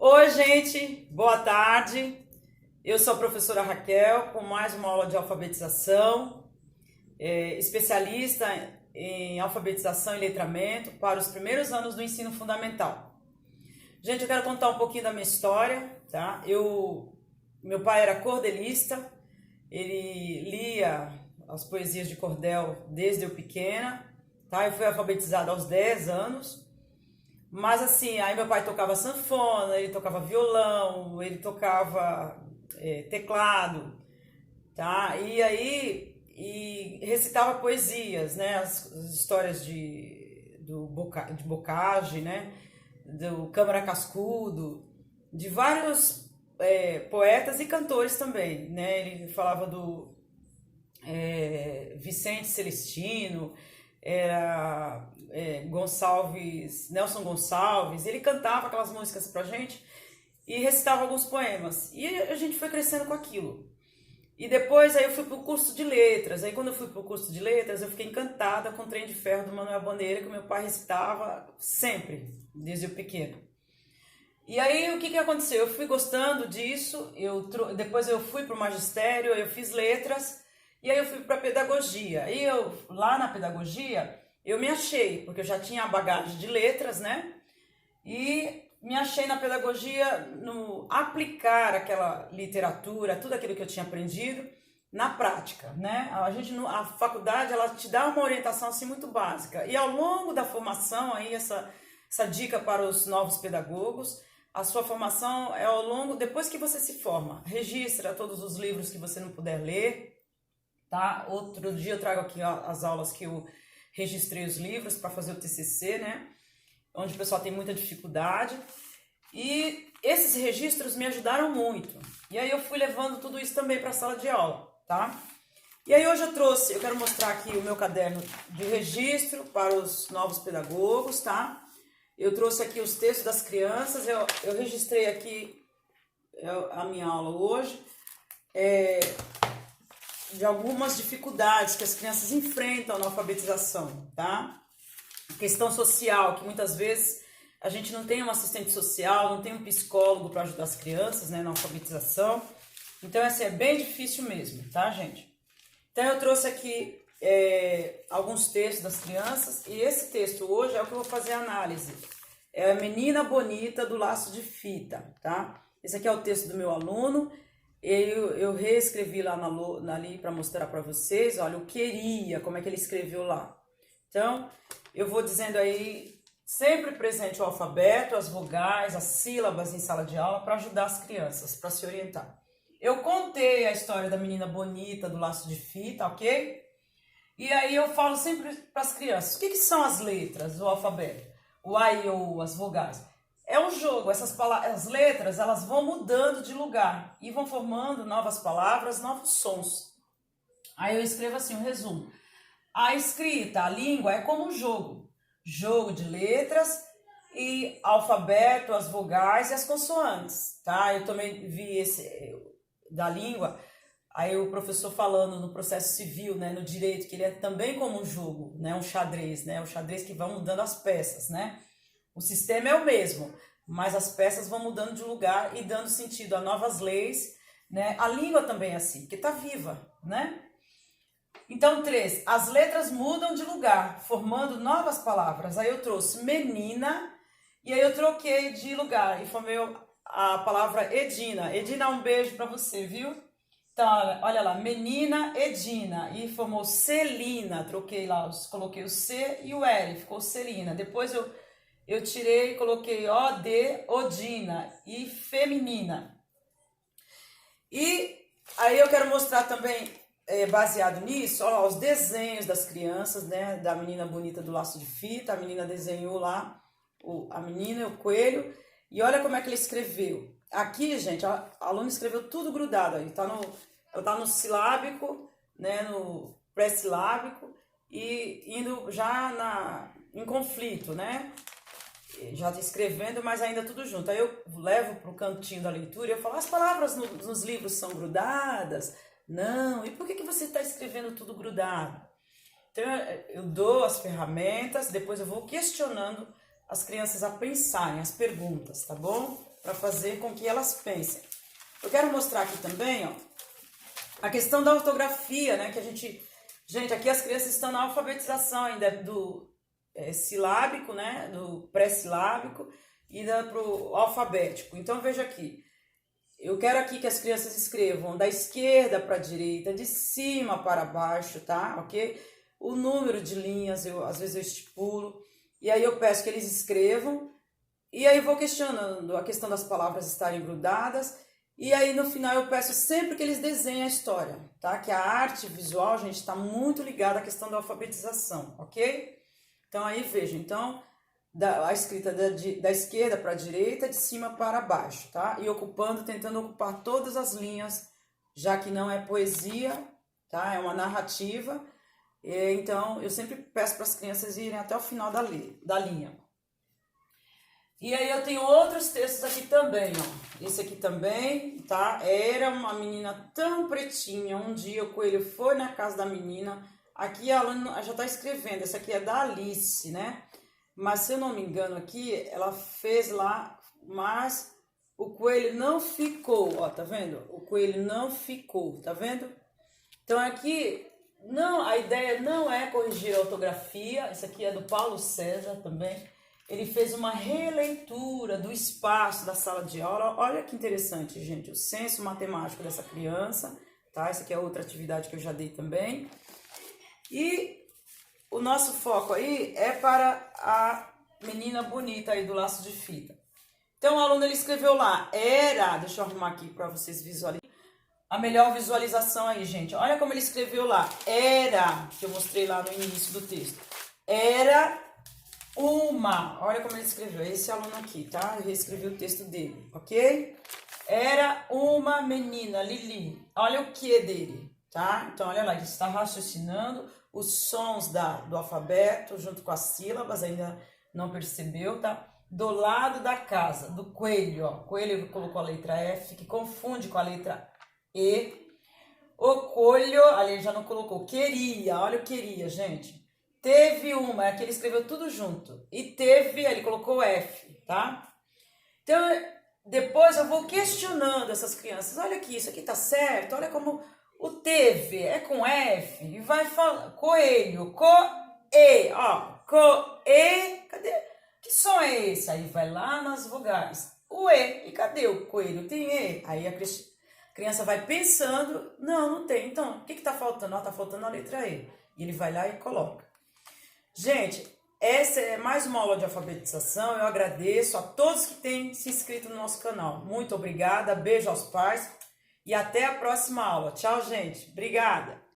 Oi, gente, boa tarde. Eu sou a professora Raquel, com mais uma aula de alfabetização, especialista em alfabetização e letramento para os primeiros anos do ensino fundamental. Gente, eu quero contar um pouquinho da minha história, tá? Meu pai era cordelista, ele lia as poesias de cordel desde eu pequena, tá? Eu fui alfabetizada aos 10 anos. Mas assim, aí meu pai tocava sanfona, ele tocava violão, ele tocava teclado, tá? E recitava poesias, né? As histórias de Bocage, né? Do Câmara Cascudo, de vários poetas e cantores também, né? Ele falava do Vicente Celestino, era Nelson Gonçalves, ele cantava aquelas músicas pra gente e recitava alguns poemas. E a gente foi crescendo com aquilo. E depois aí eu fui pro curso de letras. Aí quando eu fui pro curso de letras, eu fiquei encantada com o Trem de Ferro do Manuel Bandeira, que meu pai recitava sempre, desde o pequeno. E aí o que aconteceu? Eu fui gostando disso, depois eu fui pro magistério, eu fiz letras, e aí eu fui para pedagogia. E lá na pedagogia, eu me achei, porque eu já tinha a bagagem de letras, né? E me achei na pedagogia no aplicar aquela literatura, tudo aquilo que eu tinha aprendido na prática, né? A faculdade, ela te dá uma orientação assim muito básica. E ao longo da formação, aí essa dica para os novos pedagogos, a sua formação é ao longo, depois que você se forma, registra todos os livros que você não puder ler, tá? Outro dia eu trago aqui as aulas que eu registrei os livros para fazer o TCC, né? Onde o pessoal tem muita dificuldade. E esses registros me ajudaram muito. E aí eu fui levando tudo isso também para a sala de aula, tá? E aí hoje eu quero mostrar aqui o meu caderno de registro para os novos pedagogos, tá? Eu trouxe aqui os textos das crianças, eu registrei aqui a minha aula hoje, de algumas dificuldades que as crianças enfrentam na alfabetização, tá? A questão social, que muitas vezes a gente não tem um assistente social, não tem um psicólogo para ajudar as crianças, né, na alfabetização. Então, assim, é bem difícil mesmo, tá, gente? Então, eu trouxe aqui alguns textos das crianças, e esse texto hoje é o que eu vou fazer a análise. É a Menina Bonita do Laço de Fita, tá? Esse aqui é o texto do meu aluno. Eu reescrevi lá ali para mostrar para vocês, olha, eu queria, como é que ele escreveu lá. Então, eu vou dizendo aí, sempre presente o alfabeto, as vogais, as sílabas em sala de aula, para ajudar as crianças, para se orientar. Eu contei a história da Menina Bonita do Laço de Fita, ok? E aí eu falo sempre para as crianças, o que são as letras do alfabeto? O A e O, as vogais. É um jogo, as letras, elas vão mudando de lugar e vão formando novas palavras, novos sons. Aí eu escrevo assim, um resumo. A escrita, a língua é como um jogo. Jogo de letras e alfabeto, as vogais e as consoantes, tá? Eu também vi esse da língua, aí o professor falando no processo civil, né, no direito, que ele é também como um jogo, né, um xadrez, né? O xadrez que vai mudando as peças, né? O sistema é o mesmo, mas as peças vão mudando de lugar e dando sentido a novas leis, né? A língua também é assim, porque está viva, né? Então, 3, as letras mudam de lugar, formando novas palavras. Aí eu trouxe menina, e aí eu troquei de lugar e formei a palavra Edina. Edina, um beijo para você, viu? Então, olha lá, menina Edina, e formou Celina, troquei lá, coloquei o C e o L, ficou Celina. Depois eu tirei e coloquei O-D, Odina e feminina. E aí eu quero mostrar também, baseado nisso, ó, os desenhos das crianças, né? Da Menina Bonita do Laço de Fita, a menina desenhou lá, a menina e o coelho, e olha como é que ele escreveu. Aqui, gente, a aluna escreveu tudo grudado aí, ela tá no silábico, né? No pré-silábico, e indo já em conflito, né? Já escrevendo, mas ainda tudo junto. Aí eu levo para o cantinho da leitura e eu falo, as palavras nos livros são grudadas? Não. E por que você está escrevendo tudo grudado? Então eu dou as ferramentas, depois eu vou questionando as crianças a pensarem, as perguntas, tá bom? para fazer com que elas pensem. Eu quero mostrar aqui também, ó, a questão da ortografia, né? Que a gente... Gente, aqui as crianças estão na alfabetização ainda do silábico, né? Do pré-silábico e pro alfabético. Então, veja aqui. Eu quero aqui que as crianças escrevam da esquerda para a direita, de cima para baixo, tá? Ok? O número de linhas, às vezes eu estipulo. E aí eu peço que eles escrevam. E aí eu vou questionando a questão das palavras estarem grudadas. E aí no final eu peço sempre que eles desenhem a história, tá? Que a arte visual, gente, está muito ligada à questão da alfabetização, ok? Então aí veja, então a escrita da esquerda para a direita, de cima para baixo, tá? E tentando ocupar todas as linhas, já que não é poesia, tá? É uma narrativa. Então eu sempre peço para as crianças irem até o final da linha. E aí eu tenho outros textos aqui também, ó. Esse aqui também, tá? Era uma menina tão pretinha, um dia o coelho foi na casa da menina. Aqui a aluna já tá escrevendo, essa aqui é da Alice, né? Mas se eu não me engano aqui, ela fez lá, mas o coelho não ficou, ó, tá vendo? O coelho não ficou, tá vendo? Então aqui, não, a ideia não é corrigir a ortografia, isso aqui é do Paulo César também. Ele fez uma releitura do espaço da sala de aula. Olha que interessante, gente, o senso matemático dessa criança, tá? Essa aqui é outra atividade que eu já dei também. E o nosso foco aí é para a menina bonita aí do laço de fita. Então, o aluno, ele escreveu lá, deixa eu arrumar aqui para vocês visualizarem. A melhor visualização aí, gente. Olha como ele escreveu lá, que eu mostrei lá no início do texto. Olha como ele escreveu, esse aluno aqui, tá? Eu reescrevi o texto dele, ok? Era uma menina, Lili. Olha o que dele, tá? Então, olha lá, ele está raciocinando os sons do alfabeto junto com as sílabas, ainda não percebeu, tá? Do lado da casa, do coelho, ó. Coelho colocou a letra F, que confunde com a letra E. O coelho, ali ele já não colocou, queria, olha o queria, gente. Teve uma, aqui ele escreveu tudo junto. E teve, ele colocou F, tá? Então, depois eu vou questionando essas crianças. Olha aqui, isso aqui tá certo? Olha como o teve é com F. E vai falar, coelho, co-e, ó. Co-e, cadê? Que som é esse? Aí vai lá nas vogais. O E, e cadê o coelho? Tem E. Aí a criança vai pensando, não tem. Então, o que tá faltando? Tá faltando a letra E. E ele vai lá e coloca. Gente, essa é mais uma aula de alfabetização. Eu agradeço a todos que têm se inscrito no nosso canal. Muito obrigada, beijo aos pais e até a próxima aula. Tchau, gente. Obrigada.